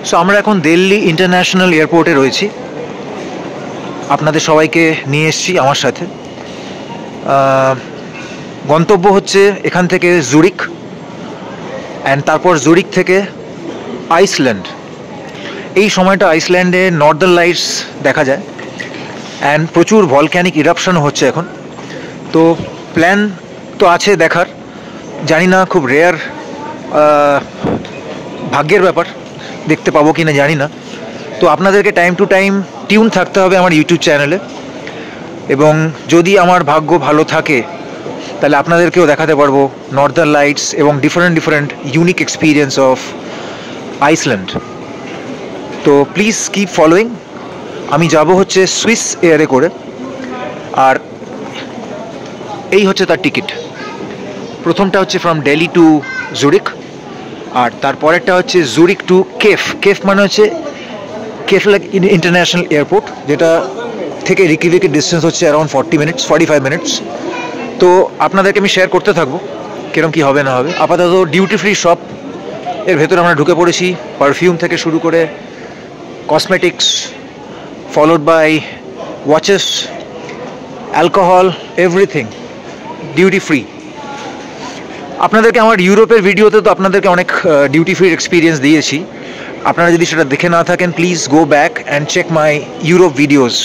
So আমরা এখন Delhi international এয়ারপোর্টে রয়েছি। আপনাদের সবাইকে নিয়ে এসেছি আমার সাথে। গন্তব্য হচ্ছে এখান থেকে জুরিক, অ্যান্ড তারপর জুরিক থেকে আইসল্যান্ড। এই সময়টা আইসল্যান্ডে নর্দার্ন লাইটস দেখা যায়, অ্যান্ড প্রচুর ভলক্যানিক ইরাপশনও হচ্ছে এখন। তো প্ল্যান তো আছে দেখার, জানি না, খুব রেয়ার, ভাগ্যের ব্যাপার, দেখতে পাবো কি না জানি না। তো আপনাদেরকে টাইম টু টাইম টিউন থাকতে হবে আমার ইউটিউব চ্যানেলে, এবং যদি আমার ভাগ্য ভালো থাকে তাহলে আপনাদেরকেও দেখাতে পারবো নর্দার্ন লাইটস এবং different unique experience of Iceland. তো প্লিজ কিপ ফলোয়িং। আমি যাব হচ্ছে সুইস এয়ারে করে, আর এই হচ্ছে তার টিকিট। প্রথমটা হচ্ছে ফ্রম দিল্লি টু জুরিক, আর তারপরেরটা হচ্ছে জুরিক টু কেফ। কেফ মানে হচ্ছে কেফলাক ইন্টারন্যাশনাল এয়ারপোর্ট, যেটা থেকে রিকিভিকের ডিস্টেন্স হচ্ছে অ্যারাউন্ড 45 মিনিটস। তো আপনাদেরকে আমি শেয়ার করতে থাকবো কিরম কী হবে না হবে। আপাতত ডিউটি ফ্রি শপ এর ভেতরে আমরা ঢুকে পড়েছি। পারফিউম থেকে শুরু করে cosmetics, followed by watches, alcohol, everything duty free. আপনাদেরকে আমার ইউরোপের ভিডিওতে তো আপনাদেরকে অনেক ডিউটি ফ্রি এক্সপিরিয়েন্স দিয়েছি। আপনারা যদি সেটা দেখে না থাকেন, please go back and check my Europe videos.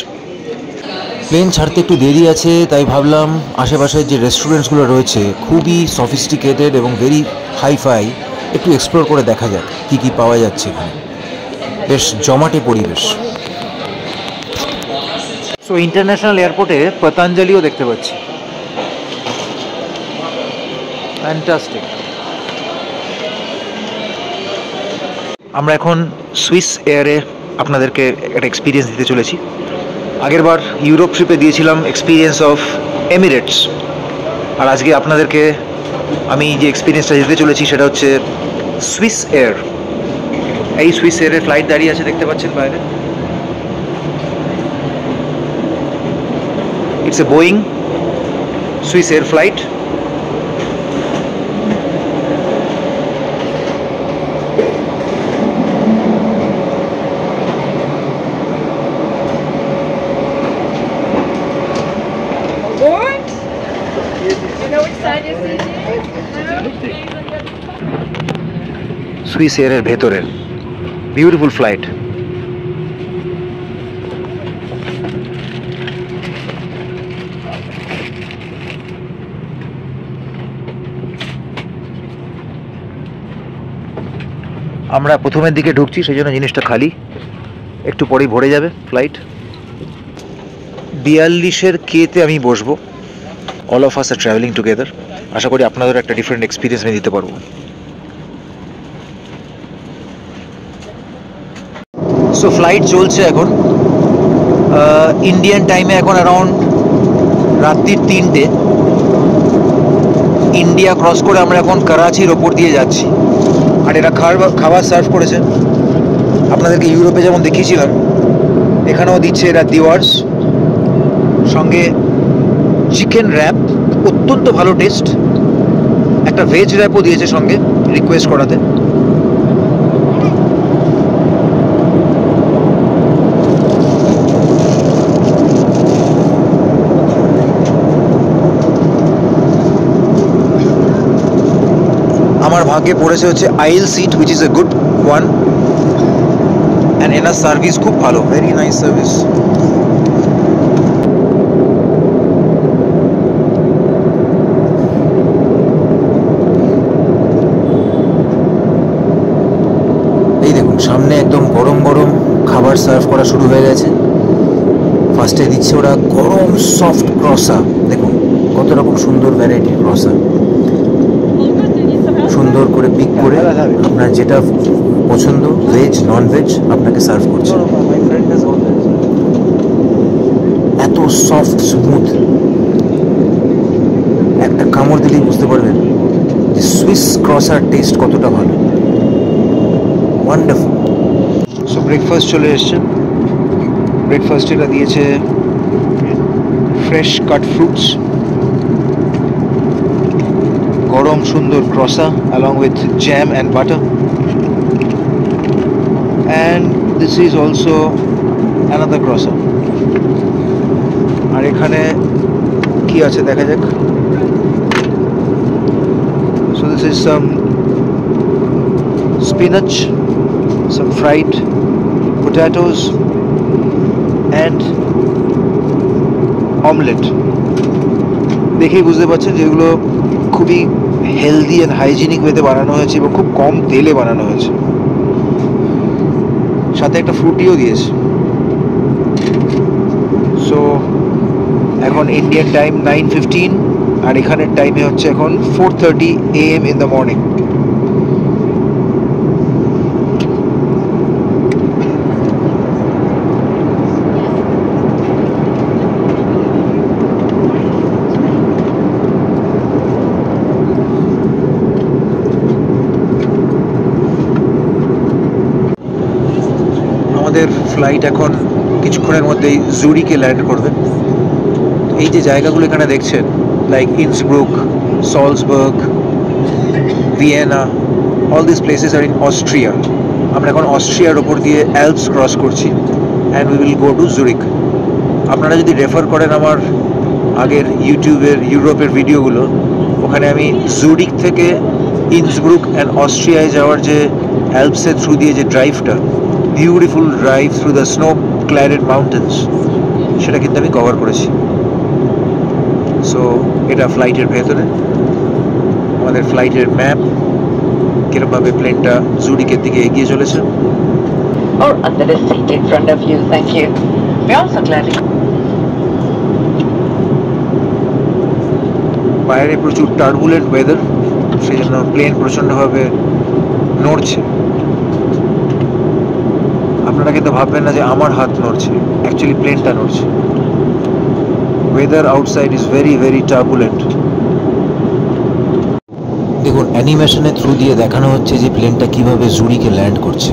Plane ছাড়তে একটু দেরি আছে, তাই ভাবলাম আশেপাশের যে রেস্টুরেন্টসগুলো রয়েছে খুবই সফিস্টিকেটেড এবং ভেরি হাইফাই, একটু এক্সপ্লোর করে দেখা যাক কী কী পাওয়া যাচ্ছে এখানে। বেশ জমাটে পরিবেশ। সো ইন্টারন্যাশনাল এয়ারপোর্টে পতঞ্জলিও দেখতে পাচ্ছি, ফ্যান্টাস্টিক। আমরা এখন সুইস এয়ারে আপনাদেরকে একটা এক্সপিরিয়েন্স দিতে চলেছি। আগেরবার ইউরোপ ট্রিপে দিয়েছিলাম এক্সপিরিয়েন্স অফ এমিরেটস, আর আজকে আপনাদেরকে আমি যে এক্সপিরিয়েন্সটা দিতে চলেছি সেটা হচ্ছে সুইস এয়ার। এই সুইস এয়ারের ফ্লাইট দাঁড়িয়ে আছে, দেখতে পাচ্ছেন বাইরে। It's a Boeing Swiss Air flight. Swiss এয়ারের ভেতরের বিউটিফুল ফ্লাইট। আমরা প্রথমের দিকে ঢুকছি, সেই জন্য জিনিসটা খালি, একটু পরেই ভরে যাবে ফ্লাইট। 42 কেতে আমি বসবো। All of us are travelling together. আশা করি আপনাদের একটা ডিফারেন্ট এক্সপিরিয়েন্স আমি দিতে পারবো। সো ফ্লাইট চলছে এখন ইন্ডিয়ান টাইমে, এখন অ্যারাউন্ড রাত্রির 3টে। ইন্ডিয়া ক্রস করে আমরা এখন করাচির ওপর দিয়ে যাচ্ছি। আর এরা খাবার সার্ভ করেছে, আপনাদেরকে ইউরোপে যেমন দেখিয়েছিলাম এখানেও দিচ্ছে এরা দিওয়ার্স, সঙ্গে চিকেন র্যাপ, অত্যন্ত ভালো টেস্ট। একটা ভেজ র্যাপও দিয়েছে সঙ্গে, রিকোয়েস্ট করাতে। আমার ভাগ্যে পড়েছে হচ্ছে aisle seat, which is a good one, and এনার সার্ভিস খুব ভালো, ভেরি নাইস সার্ভিস। এই দেখুন সামনে একদম গরম গরম খাবার সার্ভ করা শুরু হয়ে গেছে। ফার্স্টে দিচ্ছে ওরা গরম সফট ক্রসা। দেখুন কত রকম সুন্দর ভ্যারাইটির ক্রসা, সুন্দর করে পিক করে আপনার যেটা পছন্দ, ভেজ নন ভেজ, আপনাকে সার্ভ করছে। এত সফট স্মুথ, একটা কামড় দিলেই বুঝতে পারবেন যে সুইস ক্রসার টেস্ট কতটা ভালো। ওয়ান্ডারফুল। সো ব্রেকফাস্ট চলে এসছে। ব্রেকফাস্ট এটা দিয়েছে ফ্রেশ কাট ফ্রুটস, গরম সুন্দর ক্রসা along with jam and butter, and this is also another croissant. আর এখানে কি আছে দেখা যাক. So this is some spinach, some fried potatoes and omelette. দেখেই বুঝতে পারছেন যেগুলো খুবই হেলদি অ্যান্ড হাইজিনিক ওয়েতে বানানো হয়েছে এবং খুব কম তেলে বানানো হয়েছে. সাথে একটা ফ্রুটিও দিয়েছে. সো এখন ইন্ডিয়ান টাইম 9:15 আর এখানের টাইমে হচ্ছে এখন 4:30 AM in the morning. আমাদের ফ্লাইট এখন কিছুক্ষণের মধ্যেই জুরিকে ল্যান্ড করবে. এই যে জায়গাগুলো এখানে দেখছেন, like Innsbruck, Salzburg, Vienna, all this places are in Austria. আমরা এখন অস্ট্রিয়ার ওপর দিয়ে অ্যালপস ক্রস করছি and we will go to Zurich. আপনারা যদি রেফার করেন আমার আগের ইউরোপের ভিডিওগুলো, ওখানে আমি জুরিক থেকে ইন্সব্রুক অ্যান্ড অস্ট্রিয়ায় যাওয়ার যে অ্যালপসের থ্রু দিয়ে যে ড্রাইভটা, beautiful drive through the snow cladded mountains, সেটা কিন্তু আমি কভার করেছি. সো এটা ফ্লাইটের ভেতরে আমাদের ফ্লাইটের ম্যাপ, কিরকমভাবে প্লেনটা জুরিকের দিকে এগিয়ে চলেছে. Or under the seat in front of you, thank you. We also gladly. বাইরে প্রচুর টার্বুলেন্ট ওয়েদার, সেই জন্য প্লেন প্রচণ্ডভাবে নড়ছে. আপনারা কিন্তু ভাববেন না যে আমার হাত নড়ছে, অ্যাকচুয়ালি প্লেনটা নড়ছে. Weather outside is very very turbulent. দেখুন, অ্যানিমেশনের থ্রু দিয়ে দেখানো হচ্ছে যে প্লেনটা কিভাবে জুরিকে ল্যান্ড করছে.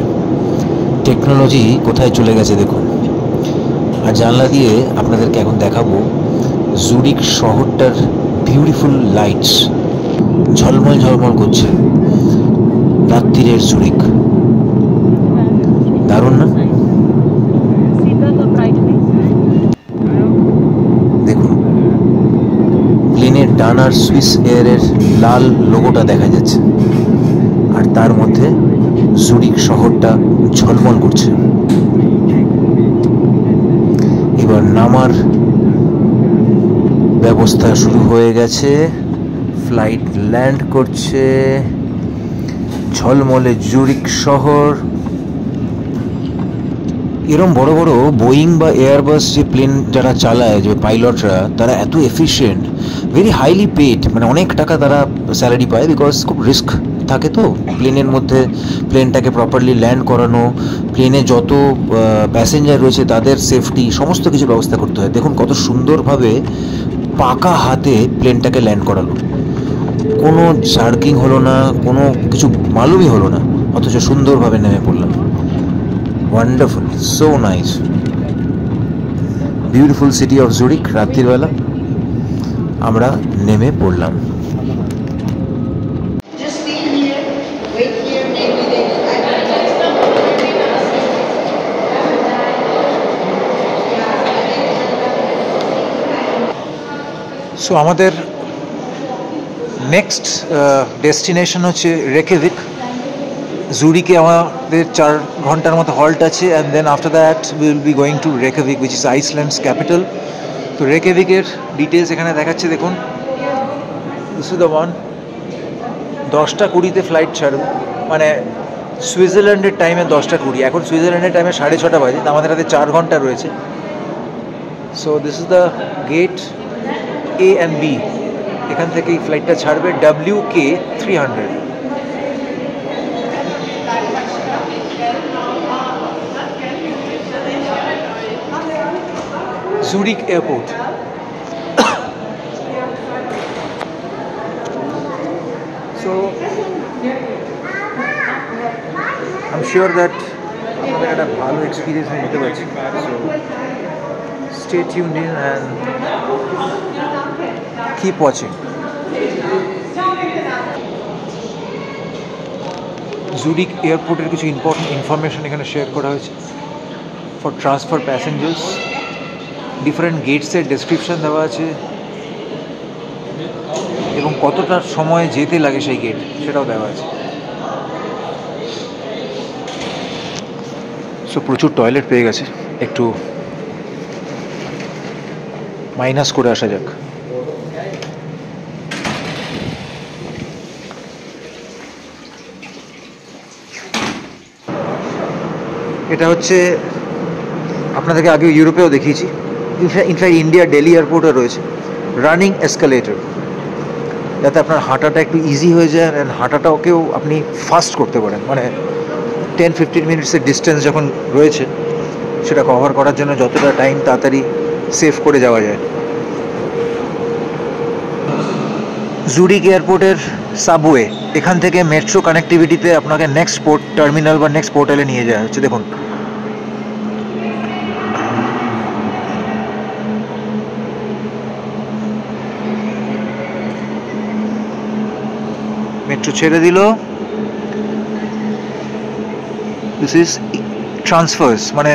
টেকনোলজি কোথায় চলে গেছে দেখুন. আর জানলা দিয়ে আপনাদেরকে এখন দেখাবো জুরিক শহরটার বিউটিফুল লাইটস. ঝলমল ঝলমল করছে রাত্রিরের জুরিক. দারুণ না? দেখুন, প্লেনের ডানার সুইস এয়ারের লাল লোগোটা দেখা যাচ্ছে আর তার মধ্যে জুরিক শহরটা ঝলমল করছে. এবার নামার ব্যবস্থা শুরু হয়ে গেছে. ফ্লাইট ল্যান্ড করছে. ঝলমলে জুরিক শহর. এরম বড় বড় বোয়িং বা এয়ারবাস যে প্লেন যারা চালায়, যে পাইলটরা, তারা এত এফিশিয়েন্ট, ভেরি হাইলি পেড, মানে অনেক টাকা তারা স্যালারি পায়, বিকজ খুব রিস্ক থাকে তো প্লেনের মধ্যে. প্লেনটাকে প্রপারলি ল্যান্ড করানো, প্লেনে যত প্যাসেঞ্জার রয়েছে তাদের সেফটি, সমস্ত কিছু ব্যবস্থা করতে হয়. দেখুন কত সুন্দরভাবে পাকা হাতে প্লেনটাকে ল্যান্ড করালো. কোনো জার্কিং হলো না, কোনো কিছু মালুমই হলো না, অথচ সুন্দরভাবে নেমে পড়লাম. Wonderful, so nice. Beautiful city of Zurich. রাত্রিবেলা আমরা নেমে পড়লাম. সো আমাদের নেক্সট ডেস্টিনেশন হচ্ছে রেকেভিক. জুরিকে আমাদের 4 ঘন্টার মতো হল্ট আছে, and then after that we will be going to Reykjavik, which is Iceland's capital. তো রেকেভিকের ডিটেলস এখানে দেখাচ্ছে দেখুন. This is the one. 10:20 flight ছাড়বে, মানে সুইজারল্যান্ডের টাইমে 10:20. এখন সুইজারল্যান্ডের টাইমে 6:30 বাজে, আমাদের হাতে 4 ঘন্টা রয়েছে. So this is the gate A and B. এখান থেকে এই ফ্লাইটটা ছাড়বে WK 300. Zurich Airport. So I'm sure that আপনাদের একটা ভালো এক্সপিরিয়েন্স আমি নিতে পারছি. So stay tuned in and keep watching. Zurich এয়ারপোর্টের কিছু ইম্পর্টেন্ট ইনফরমেশন এখানে শেয়ার করা হয়েছে ফর ট্রান্সফার প্যাসেঞ্জার্স। ডিফারেন্ট গেটসের ডেসক্রিপশান দেওয়া আছে এবং কতটা সময় যেতে লাগে সেই গেট সেটাও দেওয়া আছে। সো প্রচুর টয়লেট পেয়ে গেছে, একটু মাইনাস করে আসা যাক। এটা হচ্ছে আপনাদেরকে আগে ইউরোপেও দেখিয়েছি, ইনফ্যাক্ট ইন্ডিয়া দিল্লি এয়ারপোর্টে রয়েছে রানিং এসকালেটর, যাতে আপনার হাঁটাটা একটু ইজি হয়ে যায় অ্যান্ড হাঁটাটাকেও আপনি ফাস্ট করতে পারেন। মানে 10-15 মিনিটসের ডিস্টেন্স যখন রয়েছে সেটা কভার করার জন্য যতটা টাইম তাড়াতাড়ি সেভ করে যাওয়া যায়। জুরিক এয়ারপোর্টের সাবওয়ে, এখান থেকে মেট্রো কানেক্টিভিটিতে আপনাকে নেক্সট পোর্ট টার্মিনাল বা নেক্সট পোর্টালে নিয়ে যাওয়া হচ্ছে। দেখুন মেট্রো ছেড়ে দিল। দিস ইজ ট্রান্সফার্স, মানে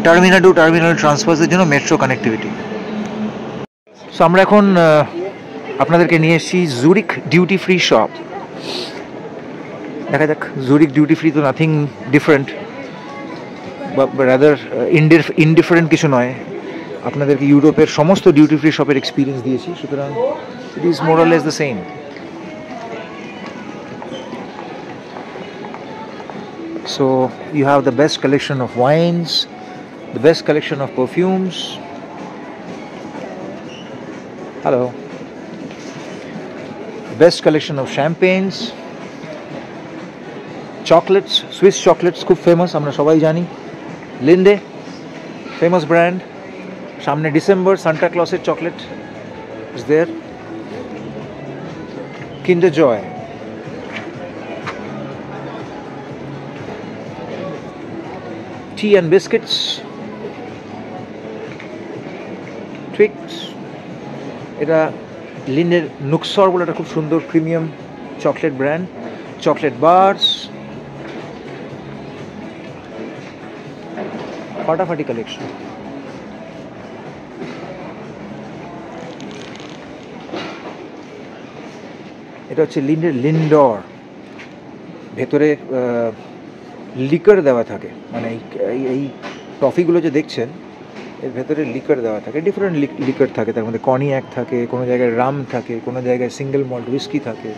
টার্মিনাল টু টার্মিনাল ট্রান্সফার্সের জন্য মেট্রো কানেক্টিভিটি। সো আমরা এখন আপনাদেরকে নিয়ে এসেছি জুরিক ডিউটি ফ্রি শপ। দেখা যাক, জুরিক ডিউটি ফ্রি তো নাথিং ডিফারেন্ট, বা রাদার ইনডিফারেন্ট কিছু নয়। আপনাদেরকে ইউরোপের সমস্ত ডিউটি ফ্রি শপের এক্সপিরিয়েন্স দিয়েছি, সুতরাং it is more or less the same. So you have the best collection of wines, the best collection of perfumes. Hello. Best collection of champagnes, chocolates, Swiss chocolates খুব famous, আমরা সবাই জানি। Lindt famous brand. সামনে December, Santa ক্লসের chocolate is there. Kinder Joy, tea and biscuits, Twix, এটা লিন্ডের নুক্সর বলে একটা খুব সুন্দর premium chocolate brand. Chocolate bars, ফাটাফাটি কালেকশন। এটা হচ্ছে লিন্ডের লিন্ডর, ভেতরে লিকার দেওয়া থাকে, মানে এই টফিগুলো যে দেখছেন এর ভেতরে লিকার দেওয়া থাকে, ডিফারেন্ট লিকার থাকে, তার মধ্যে কনিয়াক থাকে, কোনো জায়গায় রাম থাকে, কোনো জায়গায় সিঙ্গেল মল্ট হুইস্কি থাকে।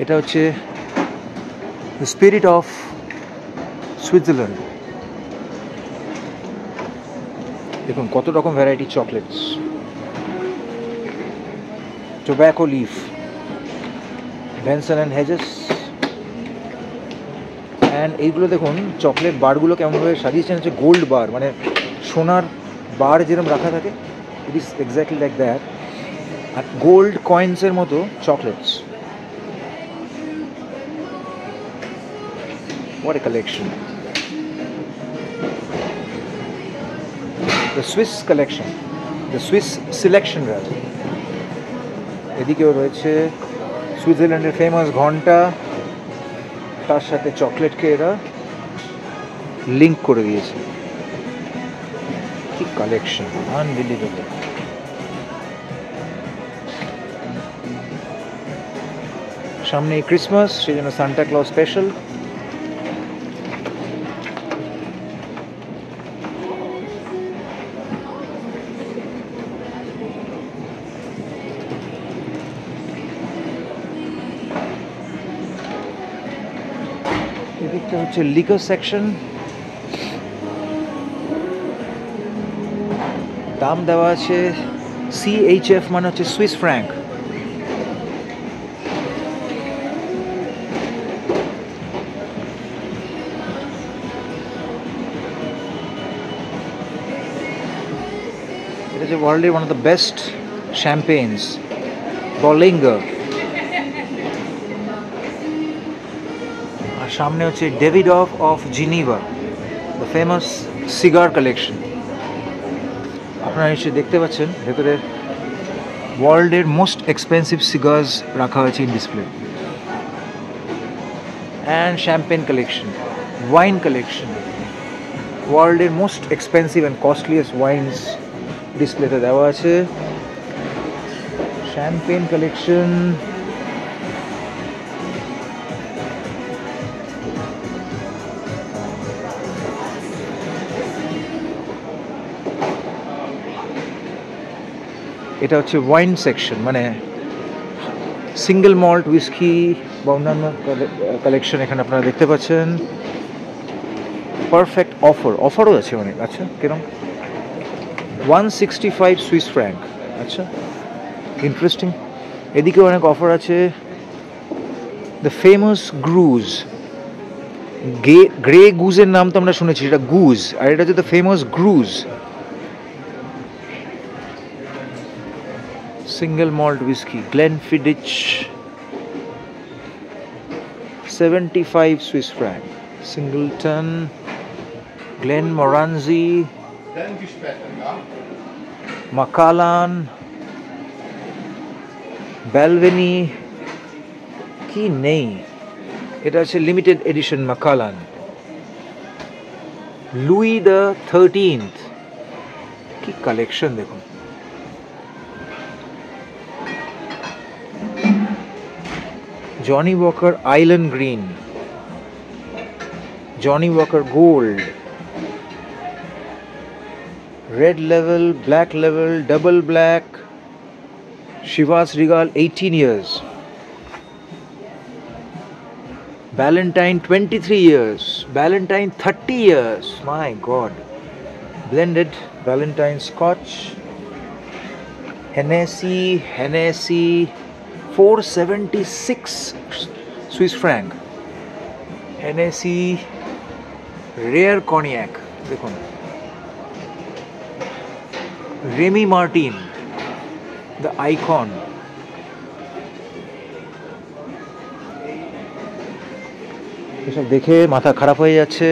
এটা হচ্ছে দ্য স্পিরিট অফ সুইজারল্যান্ড। দেখুন কত রকম variety chocolates. Tobacco leaf, Benson and Hedges, and এইগুলো দেখুন চকলেট বারগুলো কেমনভাবে সাজিয়েছেন, হচ্ছে গোল্ড বার, মানে সোনার বার যেরকম রাখা থাকে, it is exactly like that, আর গোল্ড কয়েন্সের মতো chocolates. What a collection. The Swiss collection, the Swiss selection rather. এদিকেও রয়েছে সুইজারল্যান্ডের ফেমাস ঘন্টা, তার সাথে চকলেটকে এরা লিঙ্ক করে দিয়েছে। কি কালেকশন, আনবিলিভেবল। সামনে ক্রিসমাস, সেই জন্য সান্টা ক্লজ স্পেশাল। এদিকটা হচ্ছে লিকার সেকশন। দাম দেওয়া আছে CHF, মানে হচ্ছে সুইস ফ্র্যাঙ্ক। এটা হচ্ছে world's one of the best champagnes, Bollinger. আর সামনে হচ্ছে Davidoff of Geneva, the famous cigar collection. আপনারা নিশ্চয়ই দেখতে পাচ্ছেন ভেতরে ওয়ার্ল্ডের মোস্ট এক্সপেন্সিভ সিগার্স রাখা হয়েছে in display, and champagne collection, wine collection, world's most expensive and costliest wines ডিসপ্লেতে দেওয়া আছে। শ্যাম্পেন কালেকশন, এটা হচ্ছে ওয়াইন সেকশন, মানে সিঙ্গেল মল্ট হুইস্কি বা অন্যান্য কালেকশন এখানে আপনারা দেখতে পাচ্ছেন। পারফেক্ট অফারও আছে অনেক। আচ্ছা, কিরম? 165 সুইস ফ্র্যাঙ্ক। আচ্ছা, ইন্টারেস্টিং। এদিকে অনেক অফার আছে। দ্য ফেমাস গ্রুজ, গ্রে গুজের নাম তো আমরা শুনেছি, এটা গুজ, আর এটা হচ্ছে the famous Grouse single malt whiskey, Glenfiddich, 75 Swiss franc. Singleton, Glenmorangie, Macallan, Balvenie, কি নেই, এটা হচ্ছে limited edition Macallan, Louis the 13th, কি কালেকশন দেখুন। Johnny Walker Island Green, Johnny Walker Gold, Red Level, Black Level, Double Black, Chivas Regal 18 years, Ballantine 23 years, Ballantine 30 years, my god, blended Ballantine Scotch, Hennessy 476 Swiss franc, Hennessy Rare Cognac দেখুন, Remy Martin the Icon, এসব দেখে মাথা খারাপ হয়ে যাচ্ছে।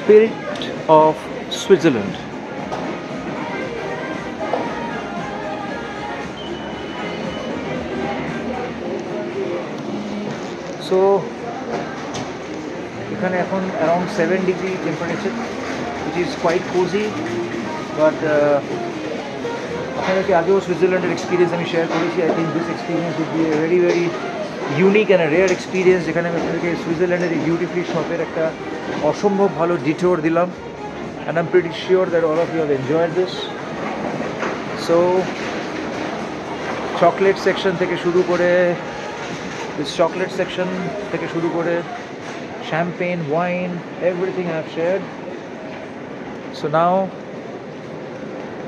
Spirit of Switzerland. So এখানে এখন around 7 degree temperature, which is quite cozy, but আপনাদেরকে আগেও সুইজারল্যান্ডের এক্সপিরিয়েন্স আমি শেয়ার করেছি। I think this experience would be very very unique and rare experience, যেখানে আমি আপনাদেরকে সুইজারল্যান্ডের এই বিউটিফুল শপের একটা অসম্ভব ভালো ডিটোর দিলাম, and I'm pretty sure that all of you have enjoyed this. So chocolate section থেকে শুরু করে, this chocolate section থেকে শুরু করে champagne, wine, everything I have shared. So now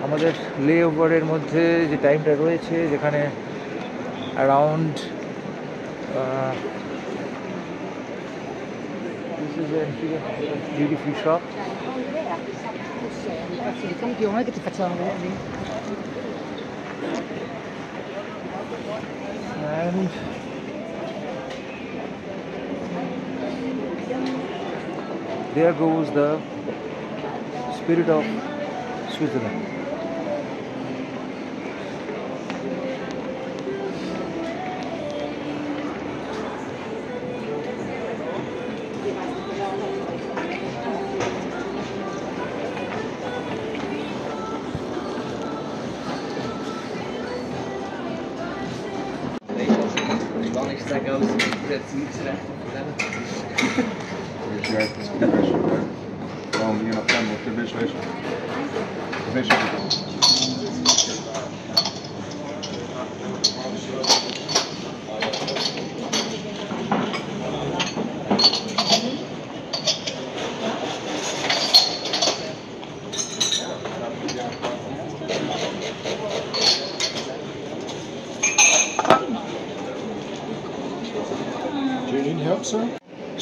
আমাদের লেওভারের মধ্যে যে টাইমটা রয়েছে, যেখানে around this is a beautiful shop. Il campione che ti facciamo vedere. And there goes the spirit of Switzerland.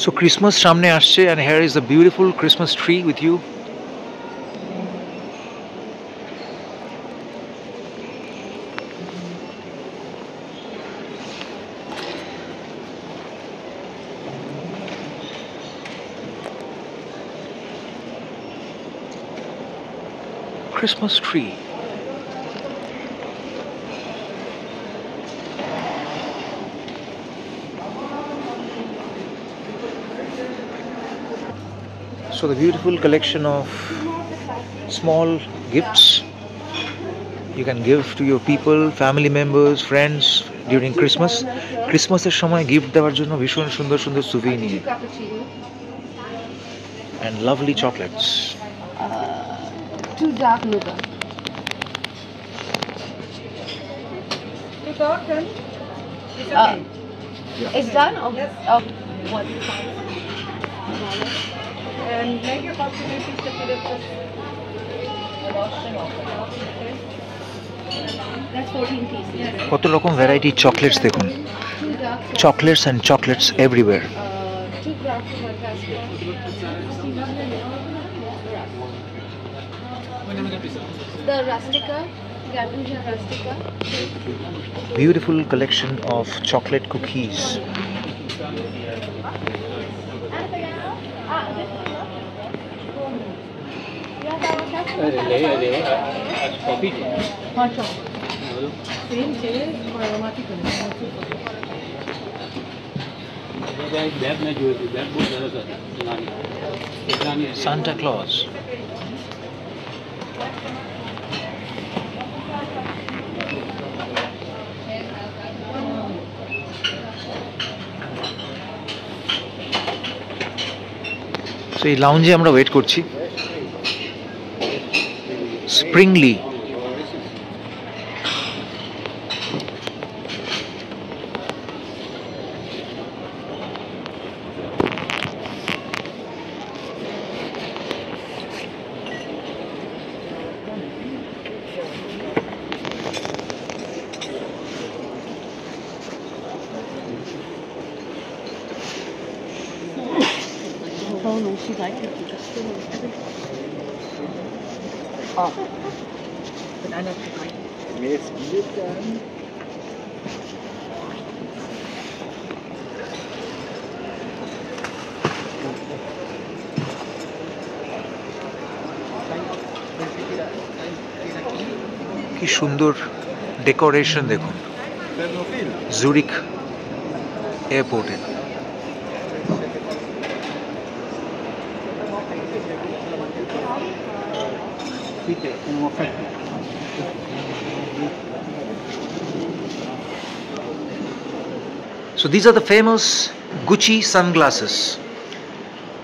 So Christmas সামনে আসছে, and here is a beautiful Christmas tree with you. Christmas tree. So the beautiful collection of small gifts you can give to your people, family members, friends during Christmas. Christmas-এর সময় gift দেওয়ার জন্য ভীষণ সুন্দর সুন্দর সুভিনির and lovely chocolates. 2 dark nougat. 2 dark then? It's done? What? And make your possibilities to put it That's 14 pieces. কত রকম variety chocolates দেখুন, 2 dark. Chocolates and chocolates everywhere. 2 grams of fantastic. The rustica, Gabriella rustica. Beautiful collection of chocolate cookies. Santa Claus. So এই লাউঞ্জে আমরা wait করছি। স্প্রিংলি Oh no, she liked it. She just spilled everything. off. But I love to like কি সুন্দর decoration দেখুন Zurich এয়ারপোর্টে। So these are the famous Gucci sunglasses,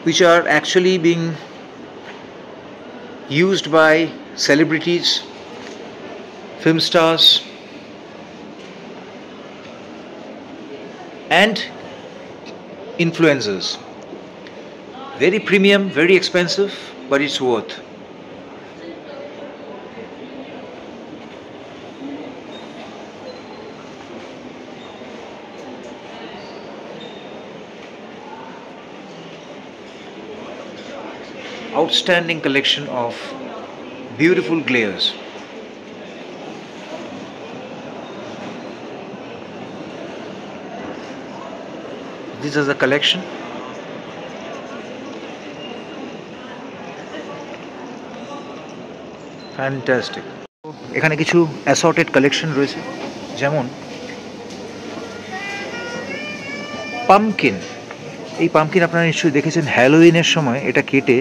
which are actually being used by celebrities, film stars, and influencers. Very premium, very expensive, but it's worth. Outstanding collection of beautiful glares. This is the collection. Fantastic. এখানে কিছু assorted collection রয়েছে, যেমন pumpkin. এই pumpkin আপনারা নিশ্চয়ই দেখেছেন, হ্যালোউইনের সময় এটা কেটে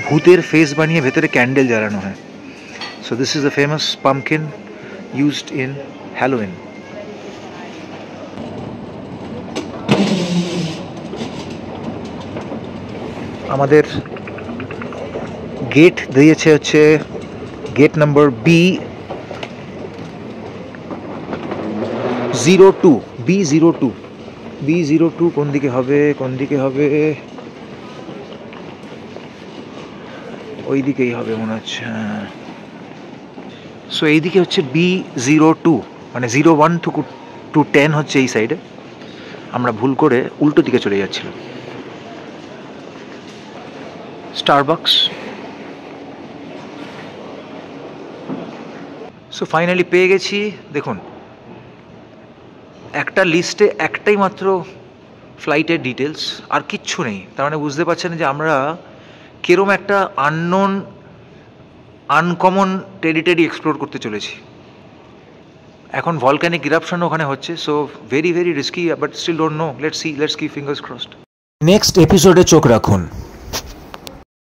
ভূতের ফেস বানিয়ে ভেতরে ক্যান্ডেল জ্বালানো হয়। So this is the famous pumpkin used in Halloween. আমাদের গেট দিয়েছে হচ্ছে গেট নাম্বার B02 B02 কোন দিকে হবে ওই দিকেই হবে মনে হচ্ছে। সো এইদিকে হচ্ছে B02, মানে 01 to 10 হচ্ছে এই সাইডে। আমরা ভুল করে উল্টো দিকে চলে যাচ্ছিলাম। স্টারবাকস। সো ফাইনালি পেয়ে গেছি। দেখুন, একটা লিস্টে একটাই মাত্র ফ্লাইটের ডিটেলস, আর কিচ্ছু নেই। তার মানে বুঝতে পারছেন যে আমরা কেরম একটা আনকমন টেরিটরি এক্সপ্লোর করতে চলেছি। এখন ভলক্যানিক ইরাপশন ওখানে হচ্ছে, so very very risky, but still don't know, let's keep fingers crossed. Next এপিসোডে চোখ রাখুন।